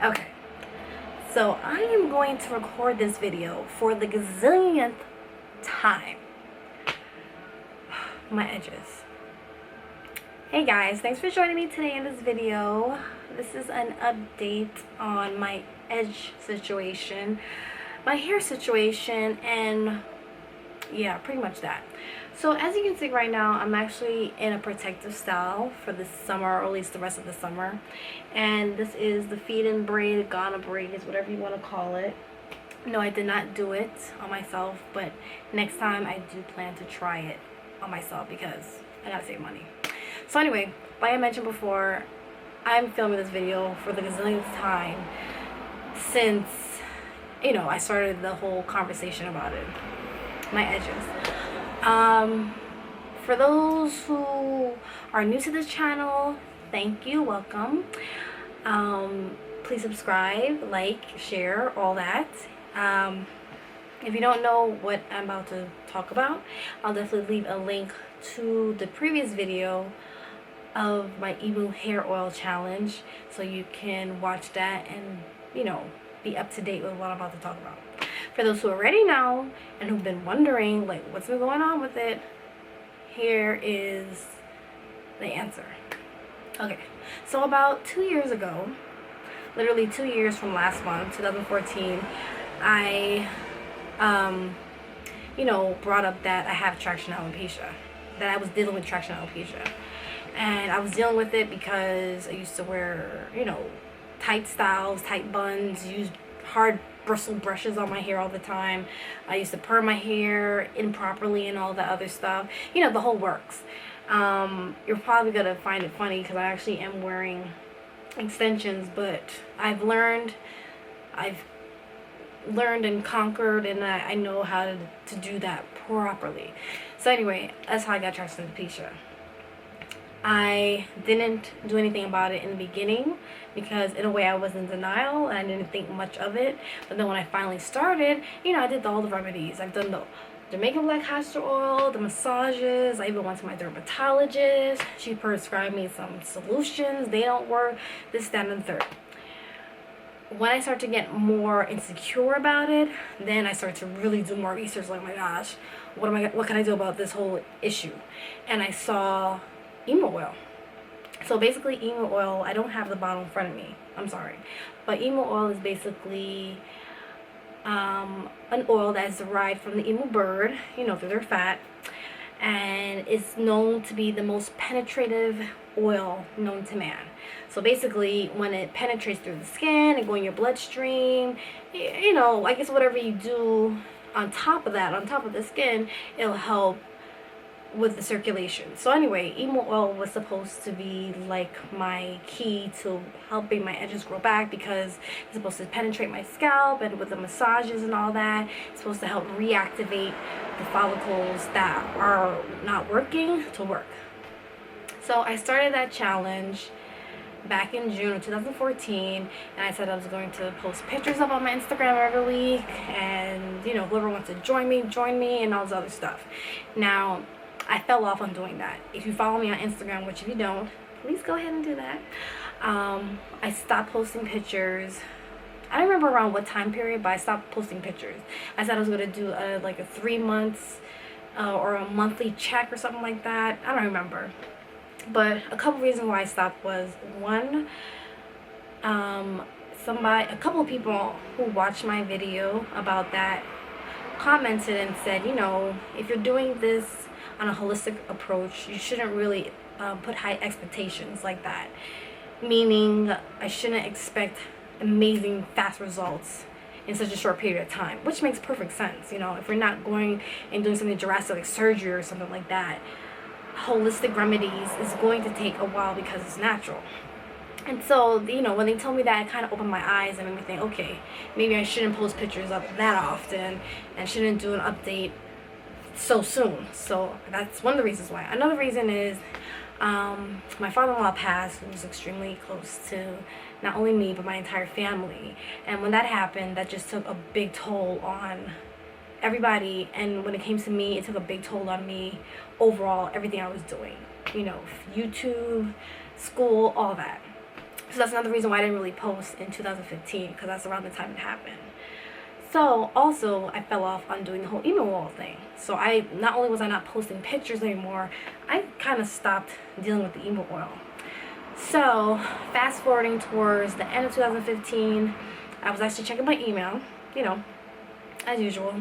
Okay, so I am going to record this video for the gazillionth time. My edges. Hey guys, thanks for joining me today in this video. This is an update on my edge situation, my hair situation, and yeah, pretty much that. So as you can see right now, I'm actually in a protective style for the summer, or at least the rest of the summer. And this is the feed-in braid, Ghana braids, whatever you want to call it. No, I did not do it on myself, but next time I do plan to try it on myself because I gotta save money. So anyway, like I mentioned before, I'm filming this video for the gazillionth time since, you know, I started the whole conversation about it. My edges. For those who are new to this channel, thank you, welcome. Please subscribe, like, share, all that. If you don't know what I'm about to talk about, I'll definitely leave a link to the previous video of my Emu hair oil challenge, so you can watch that and, you know, be up to date with what I'm about to talk about. For those who already know and who've been wondering, like, what's been going on with it, here is the answer. Okay, so about 2 years ago, literally 2 years from last month, 2014, I, you know, brought up that I have traction alopecia, that I was dealing with traction alopecia. And I was dealing with it because I used to wear, you know, tight styles, tight buns, use hard bristle brushes on my hair all the time. I used to perm my hair improperly and all that other stuff. You know, the whole works. You're probably gonna find it funny because I actually am wearing extensions, but I've learned and conquered, and I know how to do that properly. So anyway, that's how I got traction alopecia. I didn't do anything about it in the beginning because in a way I was in denial and I didn't think much of it. But then when I finally started, you know, I did all the remedies. I've done the Jamaican black castor oil, the massages. I even went to my dermatologist. She prescribed me some solutions. They don't work. This, that, and the third. When I started to get more insecure about it, then I started to really do more research. Like, my gosh, what can I do about this whole issue? And I saw Emu Oil. So basically, Emu Oil, I don't have the bottle in front of me, I'm sorry, but Emu Oil is basically an oil that is derived from the emu bird, you know, through their fat, and it's known to be the most penetrative oil known to man. So basically, when it penetrates through the skin and go in your bloodstream, you know, I guess whatever you do on top of that, on top of the skin, it'll help with the circulation. So anyway, Emu Oil was supposed to be like my key to helping my edges grow back because it's supposed to penetrate my scalp, and with the massages and all that, it's supposed to help reactivate the follicles that are not working to work. So I started that challenge back in June of 2014, and I said I was going to post pictures up on my Instagram every week, and, you know, whoever wants to join me, and all this other stuff. Now, I fell off on doing that. If you follow me on Instagram, which if you don't, please go ahead and do that. I stopped posting pictures. I don't remember around what time period, but I stopped posting pictures. I said I was going to do like a 3 months or a monthly check or something like that. I don't remember. But a couple reasons why I stopped was, one, a couple of people who watched my video about that commented and said, you know, if you're doing this on a holistic approach, you shouldn't really put high expectations like that. Meaning, I shouldn't expect amazing fast results in such a short period of time, which makes perfect sense. You know, if we're not going and doing something drastic like surgery or something like that, holistic remedies is going to take a while because it's natural. And so, you know, when they told me that, it kind of opened my eyes and made me think, okay, maybe I shouldn't post pictures up that often and shouldn't do an update so soon. So that's one of the reasons why. Another reason is my father-in-law passed, who was extremely close to not only me but my entire family, and when that happened, that just took a big toll on everybody. And when it came to me, it took a big toll on me overall, everything I was doing, you know, YouTube, school, all that. So that's another reason why I didn't really post in 2015, because that's around the time it happened. So also I fell off on doing the whole Emu Oil thing. So I not only was I not posting pictures anymore, I kind of stopped dealing with the Emu Oil. So fast forwarding towards the end of 2015, I was actually checking my email, you know, as usual,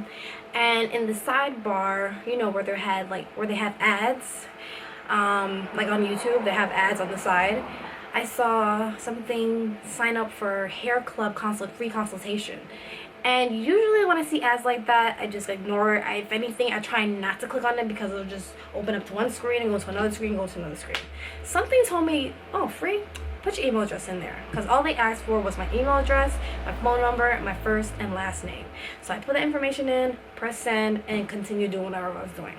and in the sidebar, you know, where they have ads, like on YouTube, they have ads on the side. I saw something, sign up for hair club free consultation. And usually when I see ads like that, I just ignore it. If anything, I try not to click on it because it'll just open up to one screen and go to another screen, go to another screen. Something told me, oh, free? Put your email address in there. Because all they asked for was my email address, my phone number, my first and last name. So I put the information in, press send, and continue doing whatever I was doing.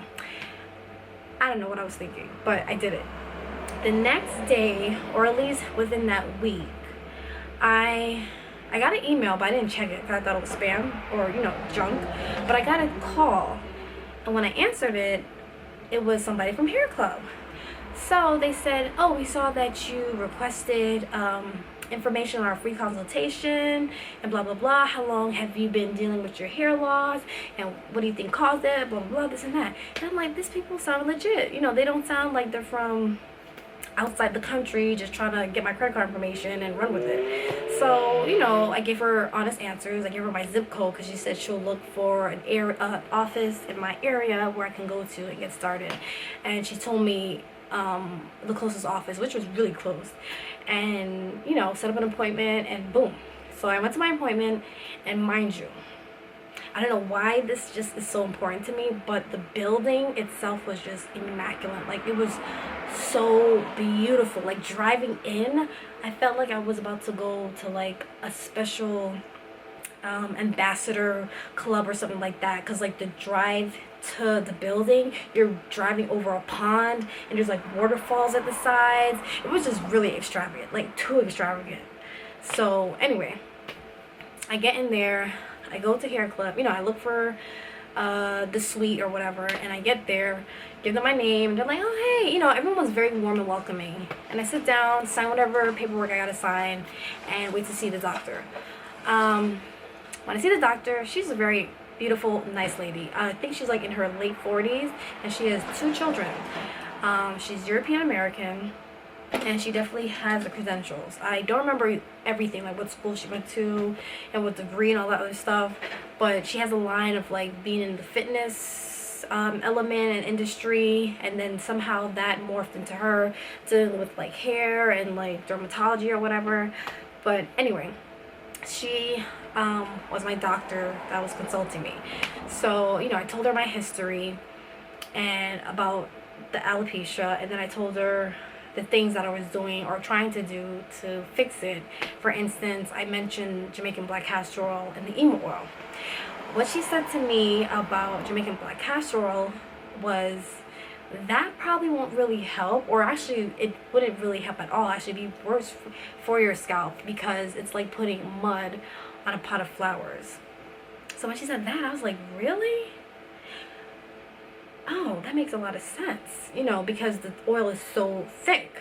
I don't know what I was thinking, but I did it. The next day, or at least within that week, I got an email, but I didn't check it because I thought it was spam or, you know, junk. But I got a call, and when I answered it, it was somebody from Hair Club. So they said, oh, we saw that you requested information on our free consultation and blah, blah, blah. How long have you been dealing with your hair loss? And what do you think caused it? Blah, blah, blah, this and that. And I'm like, these people sound legit. You know, they don't sound like they're from outside the country just trying to get my credit card information and run with it. So, you know, I gave her honest answers. I gave her my zip code because she said she'll look for an office in my area where I can go to and get started. And she told me the closest office, which was really close, and, you know, set up an appointment, and boom. So I went to my appointment, and mind you, I don't know why this just is so important to me, but the building itself was just immaculate. Like, it was so beautiful. Like, driving in, I felt like I was about to go to like a special ambassador club or something like that, because like the drive to the building, you're driving over a pond and there's like waterfalls at the sides. It was just really extravagant, like too extravagant. So anyway, I get in there, I go to Hair Club, you know, I look for the suite or whatever, and I get there, give them my name, and they're like, oh hey, you know, everyone was very warm and welcoming. And I sit down, sign whatever paperwork I gotta sign, and wait to see the doctor. When I see the doctor, she's a very beautiful, nice lady. I think she's like in her late 40s, and she has 2 children. She's European American, and she definitely has the credentials. I don't remember everything, like what school she went to and what degree and all that other stuff, but she has a line of like being in the fitness element and industry, and then somehow that morphed into her dealing with like hair and like dermatology or whatever. But anyway, she was my doctor that was consulting me. So, you know, I told her my history and about the alopecia, and then I told her the things that I was doing or trying to do to fix it. For instance, I mentioned Jamaican black castor oil and the Emu Oil. What she said to me about Jamaican black castor oil was, that probably won't really help, or actually it wouldn't really help at all. Actually be worse for your scalp, because it's like putting mud on a pot of flowers. So when she said that, I was like, really? Oh, that makes a lot of sense, you know, because the oil is so thick.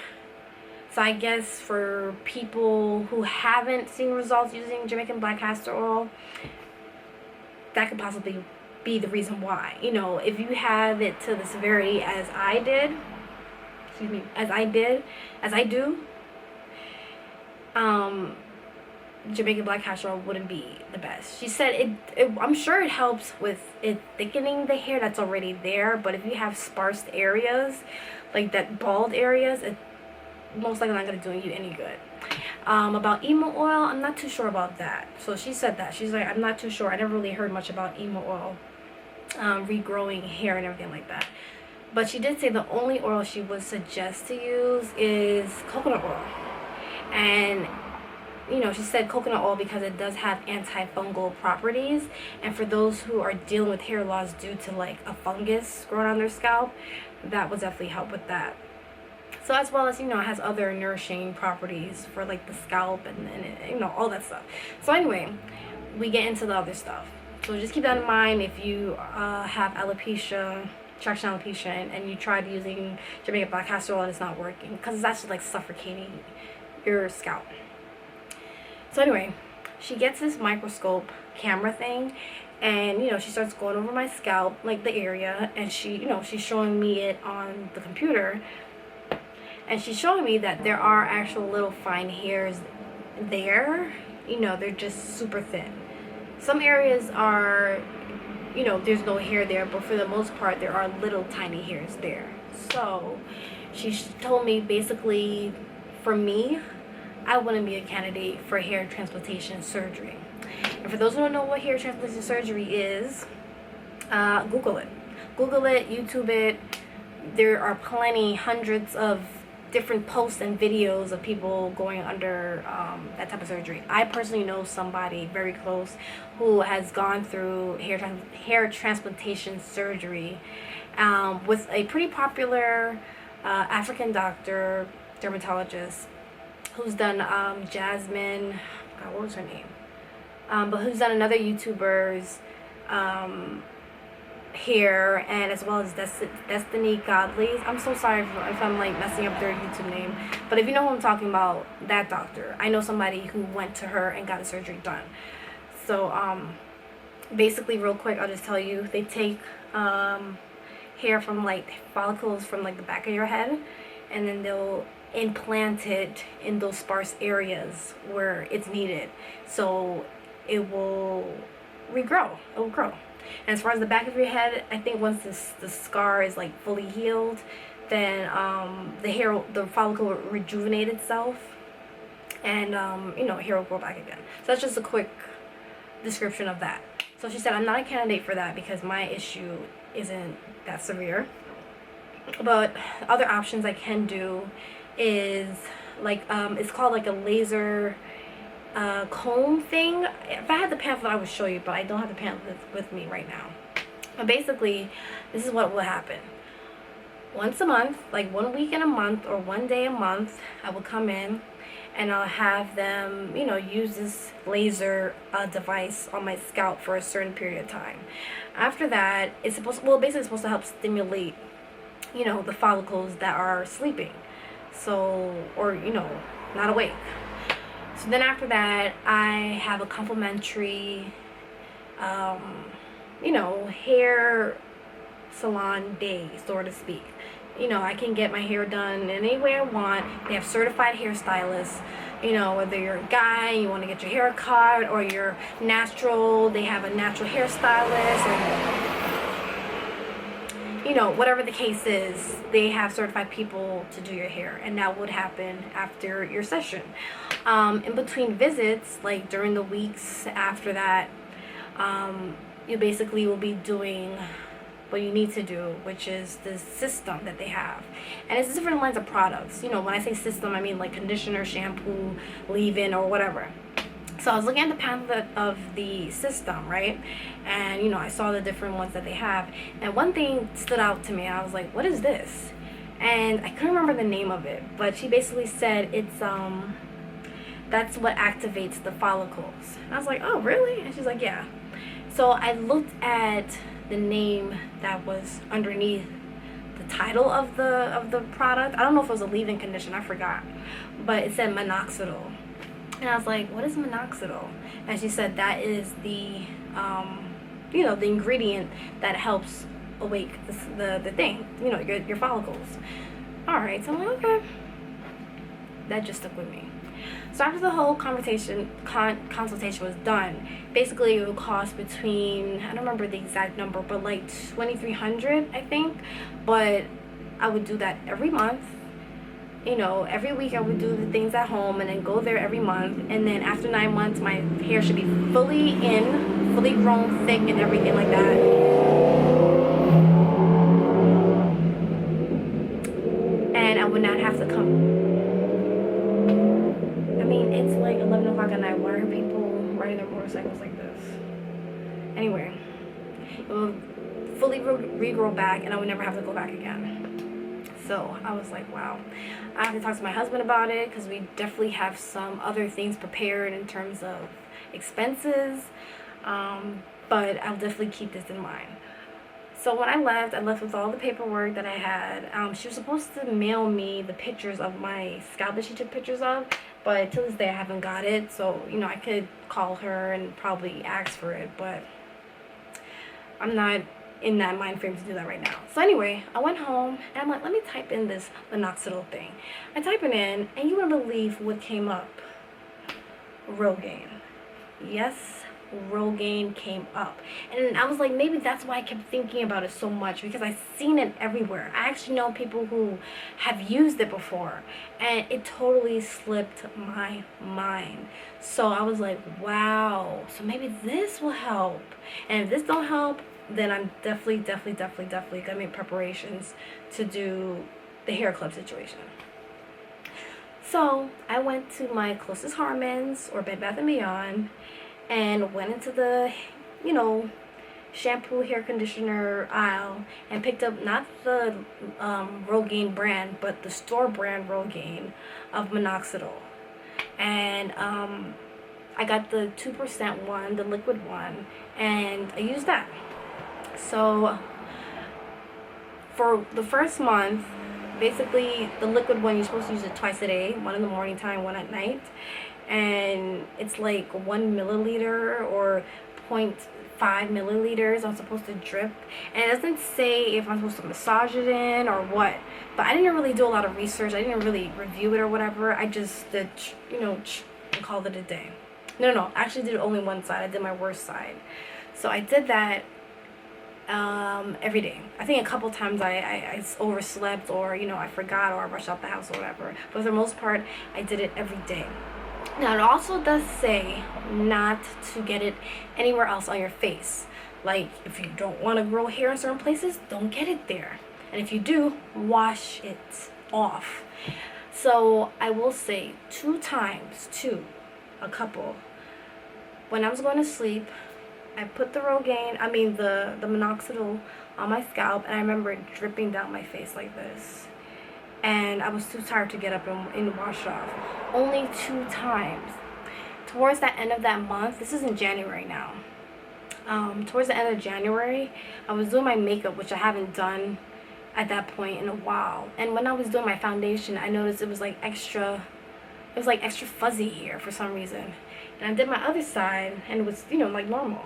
So I guess for people who haven't seen results using Jamaican black castor oil, that could possibly be the reason why. You know, if you have it to the severity as I did, as I do, Jamaican black castor oil wouldn't be the best. She said I'm sure it helps with it thickening the hair that's already there, but if you have sparse areas, like that bald areas, it most likely not going to do you any good. About Emu Oil, I'm not too sure about that. So she said that. She's like, I'm not too sure. I never really heard much about Emu Oil regrowing hair and everything like that. But she did say the only oil she would suggest to use is coconut oil. And you know, she said coconut oil because it does have antifungal properties, and for those who are dealing with hair loss due to like a fungus growing on their scalp, that will definitely help with that. So as well as, you know, it has other nourishing properties for like the scalp and you know, all that stuff. So anyway, we get into the other stuff. So just keep that in mind if you have alopecia, traction alopecia, and you tried using Jamaican black castor oil and it's not working, because it's actually like suffocating your scalp. So anyway, she gets this microscope camera thing, and you know, she starts going over my scalp, like the area, and she, you know, she's showing me it on the computer, and she's showing me that there are actual little fine hairs there. You know, they're just super thin. Some areas are, you know, there's no hair there, but for the most part there are little tiny hairs there. So she told me basically, for me, I wouldn't be a candidate for hair transplantation surgery. And for those who don't know what hair transplantation surgery is, Google it. Google it, YouTube it. There are plenty, hundreds of different posts and videos of people going under that type of surgery. I personally know somebody very close who has gone through hair transplantation surgery with a pretty popular African doctor, dermatologist, who's done Jasmine, God, what was her name? But who's done another YouTuber's hair, and as well as Destiny Godly's. I'm so sorry if I'm like messing up their YouTube name, but if you know who I'm talking about, that doctor, I know somebody who went to her and got a surgery done. So basically, real quick, I'll just tell you, they take hair from like follicles from like the back of your head, and then they'll implant it in those sparse areas where it's needed, so it will regrow. It will grow. And as far as the back of your head, I think once the scar is like fully healed, then the follicle will rejuvenate itself, and you know, hair will grow back again. So that's just a quick description of that. So she said, I'm not a candidate for that because my issue isn't that severe. But other options I can do is like it's called like a laser comb thing. If I had the pamphlet I would show you, but I don't have the pamphlet with me right now. But basically, this is what will happen. Once a month, like 1 week in a month or 1 day a month, I will come in and I'll have them, you know, use this laser device on my scalp for a certain period of time. After that, it's supposed to help stimulate, you know, the follicles that are sleeping, so, or, you know, not awake. So then after that, I have a complimentary, you know, hair salon day, so to speak. You know, I can get my hair done any way I want. They have certified hairstylists. You know, whether you're a guy, you want to get your hair cut, or you're natural, they have a natural hairstylist, or, you know, whatever the case is, they have certified people to do your hair, and that would happen after your session. In between visits, like during the weeks after that, you basically will be doing what you need to do, which is the system that they have. And it's different lines of products. You know, when I say system, I mean like conditioner, shampoo, leave-in, or whatever. So I was looking at the pamphlet of the system, right? And, you know, I saw the different ones that they have. And one thing stood out to me. I was like, what is this? And I couldn't remember the name of it. But she basically said it's, that's what activates the follicles. And I was like, oh, really? And she's like, yeah. So I looked at the name that was underneath the title of the product. I don't know if it was a leave-in condition, I forgot, but it said minoxidil, and I was like, what is minoxidil? And she said that is the you know, the ingredient that helps awake the thing, you know, your follicles. All right, so I'm like, okay, that just stuck with me. So after the whole consultation was done, basically it would cost between, I don't remember the exact number, but like $2,300, I think. But I would do that every month. You know, every week I would do the things at home and then go there every month. And then after 9 months, my hair should be fully grown, thick, and everything like that. And I would not have to come. I mean, it's like 11 o'clock at night. Why are people riding their motorcycles like this? Anyway, it will fully regrow back, and I would never have to go back again. So I was like, wow. I have to talk to my husband about it, because we definitely have some other things prepared in terms of expenses. But I'll definitely keep this in mind. So when I left with all the paperwork that I had. She was supposed to mail me the pictures of my scalp that she took pictures of, but to this day I haven't got it. So, you know, I could call her and probably ask for it, but I'm not in that mind frame to do that right now. So anyway, I went home and I'm like, let me type in this minoxidil thing. I type it in, and you wouldn't believe what came up. Rogaine. Yes, Rogaine came up. And I was like, maybe that's why I kept thinking about it so much, because I've seen it everywhere. I actually know people who have used it before, and it totally slipped my mind. So I was like, wow, so maybe this will help. And if this don't help, then I'm definitely gonna make preparations to do the hair club situation. So I went to my closest Harmons or Bed Bath & Beyond and went into the, you know, shampoo, hair conditioner aisle and picked up not the Rogaine brand, but the store brand Rogaine of minoxidil. And I got the 2% one, the liquid one, and I used that. So for the first month, basically the liquid one, you're supposed to use it twice a day, one in the morning time, one at night, and it's like 1 milliliter or 0.5 milliliters I'm supposed to drip, and it doesn't say if I'm supposed to massage it in or what, but I didn't really do a lot of research. I didn't really review it or whatever. I just did, you know, and called it a day. No, I actually did only one side. I did my worst side. So I did that every day. I think a couple times I overslept, or, you know, I forgot, or I rushed out the house or whatever. But for the most part, I did it every day. Now, it also does say not to get it anywhere else on your face. Like, if you don't want to grow hair in certain places, don't get it there. And if you do, wash it off. So I will say 2 times, a couple, when I was going to sleep, I put the Rogaine, the minoxidil on my scalp, and I remember it dripping down my face like this. And I was too tired to get up and wash off. Only 2 times. Towards the end of that month, this is in January now. Towards the end of January, I was doing my makeup, which I haven't done at that point in a while. And when I was doing my foundation, I noticed it was like extra fuzzy here for some reason. And I did my other side, and it was, you know, like normal.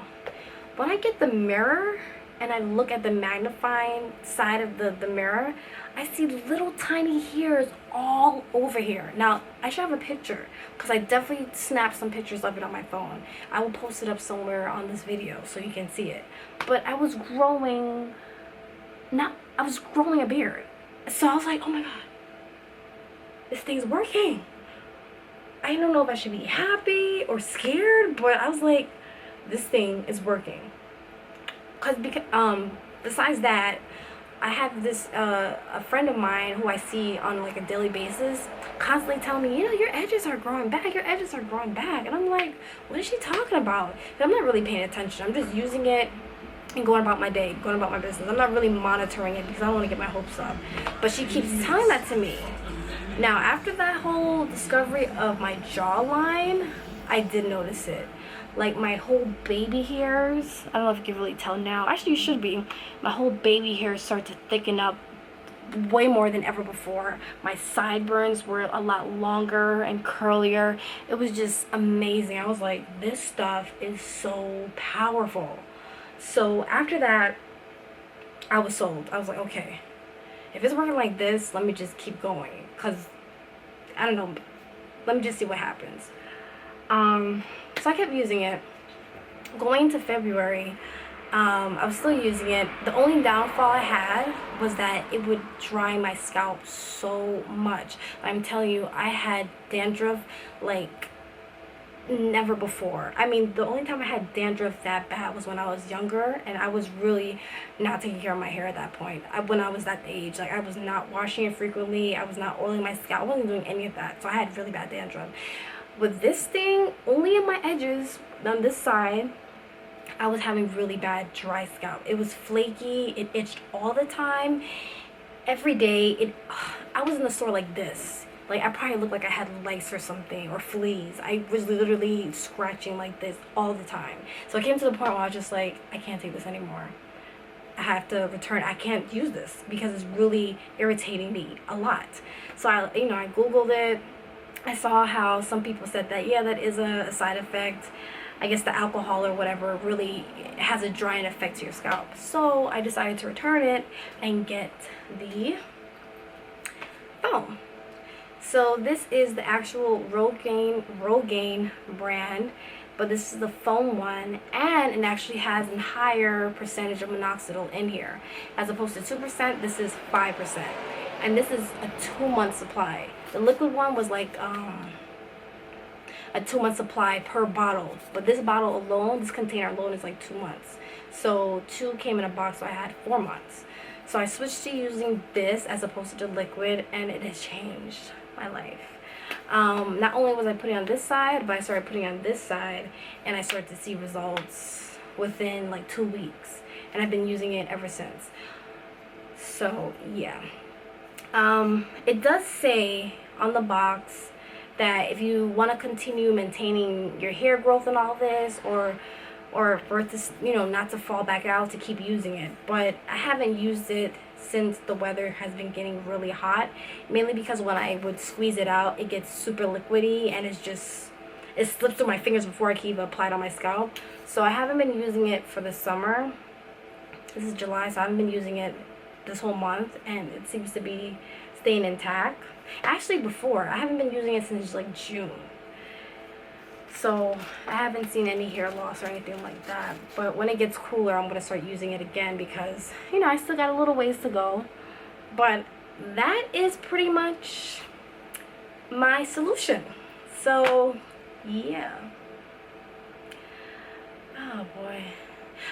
When I get the mirror and I look at the magnifying side of the mirror, I see little tiny hairs all over here. Now, I should have a picture, because I definitely snapped some pictures of it on my phone. I will post it up somewhere on this video so you can see it. But I was growing a beard. So I was like, oh my god, this thing's working. I don't know if I should be happy or scared, but I was like, this thing is working. Because besides that, I have this a friend of mine who I see on like a daily basis constantly telling me, you know, your edges are growing back, and I'm like, what is she talking about? And I'm not really paying attention. I'm just using it and going about my day, going about my business. I'm not really monitoring it because I don't want to get my hopes up. But she keeps telling that to me. Now, after that whole discovery of my jawline, I did notice it. Like, my whole baby hairs, I don't know if you can really tell now. Actually, you should be. My whole baby hairs start to thicken up way more than ever before. My sideburns were a lot longer and curlier. It was just amazing. I was like, this stuff is so powerful. So after that, I was sold. I was like, okay, if it's working like this, let me just keep going. Because, I don't know, let me just see what happens. So I kept using it. Going into February, I was still using it. The only downfall I had was that it would dry my scalp so much. I'm telling you, I had dandruff like never before. I mean, the only time I had dandruff that bad was when I was younger, and I was really not taking care of my hair at that point. When I was that age, like, I was not washing it frequently. I was not oiling my scalp. I wasn't doing any of that. So I had really bad dandruff. With this thing, only in my edges on this side, I was having really bad dry scalp. It was flaky. It itched all the time. Every day, I was in the store like this. Like, I probably looked like I had lice or something, or fleas. I was literally scratching like this all the time. So I came to the point where I was just like, I can't take this anymore. I have to return. I can't use this because it's really irritating me a lot. So I Googled it. I saw how some people said that, yeah, that is a side effect. I guess the alcohol or whatever really has a drying effect to your scalp. So I decided to return it and get the foam. So this is the actual Rogaine brand, but this is the foam one, and it actually has a higher percentage of minoxidil in here. As opposed to 2%, this is 5%. And this is a 2-month supply. The liquid one was like a 2-month supply per bottle, but this bottle alone, this container alone, is like 2 months. So 2 came in a box, so I had 4 months. So I switched to using this as opposed to the liquid, and it has changed my life. Not only was I putting on this side, but I started putting on this side, and I started to see results within like 2 weeks, and I've been using it ever since. So yeah, it does say on the box that if you want to continue maintaining your hair growth and all this, or for it to, you know, not to fall back out, to keep using it. But I haven't used it since the weather has been getting really hot, mainly because when I would squeeze it out, it gets super liquidy, and it slips through my fingers before I can even apply it on my scalp. So I haven't been using it for the summer. This is July, so I haven't been using it this whole month, and it seems to be staying intact. Actually, before, I haven't been using it since like June. So I haven't seen any hair loss or anything like that. But when it gets cooler, I'm going to start using it again because, you know, I still got a little ways to go. But that is pretty much my solution. So, yeah. Oh, boy.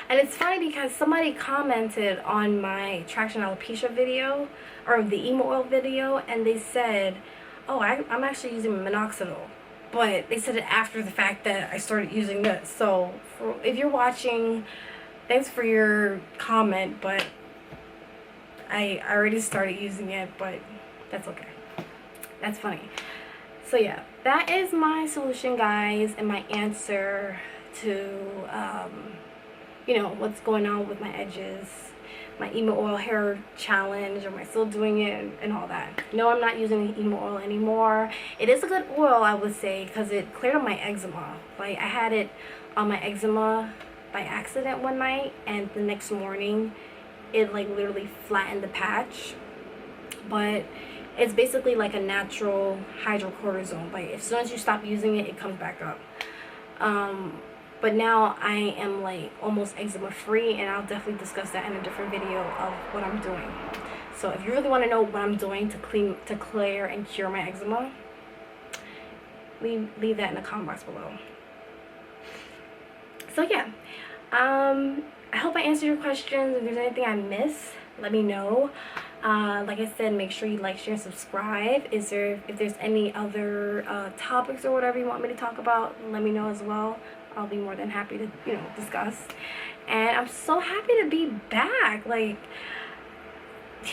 And it's funny because somebody commented on my traction alopecia video, or the Emu Oil video, and they said, oh, I'm actually using minoxidil. But they said it after the fact that I started using this. So if you're watching, thanks for your comment, but I already started using it, but that's okay. That's funny. So yeah, that is my solution, guys, and my answer to you know, what's going on with my edges, my Emu Oil hair challenge, am I still doing it, and all that. No, I'm not using Emu Oil anymore. It is a good oil, I would say, because it cleared up my eczema. Like, I had it on my eczema by accident one night, and the next morning it like literally flattened the patch. But it's basically like a natural hydrocortisone. Like, as soon as you stop using it, it comes back up. But now I am like almost eczema free, and I'll definitely discuss that in a different video of what I'm doing. So if you really want to know what I'm doing to clear and cure my eczema, leave that in the comment box below. So yeah, I hope I answered your questions. If there's anything I missed, let me know. Like I said, make sure you like, share, and subscribe. If there's any other topics or whatever you want me to talk about, let me know as well. I'll be more than happy to, you know, discuss. And I'm so happy to be back. Like,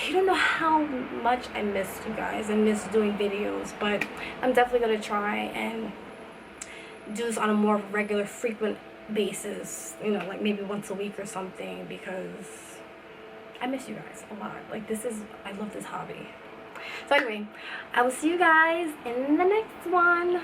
you don't know how much I missed you guys. I miss doing videos, but I'm definitely going to try and do this on a more regular, frequent basis. You know, like maybe once a week or something, because I miss you guys a lot. Like, I love this hobby. So anyway, I will see you guys in the next one.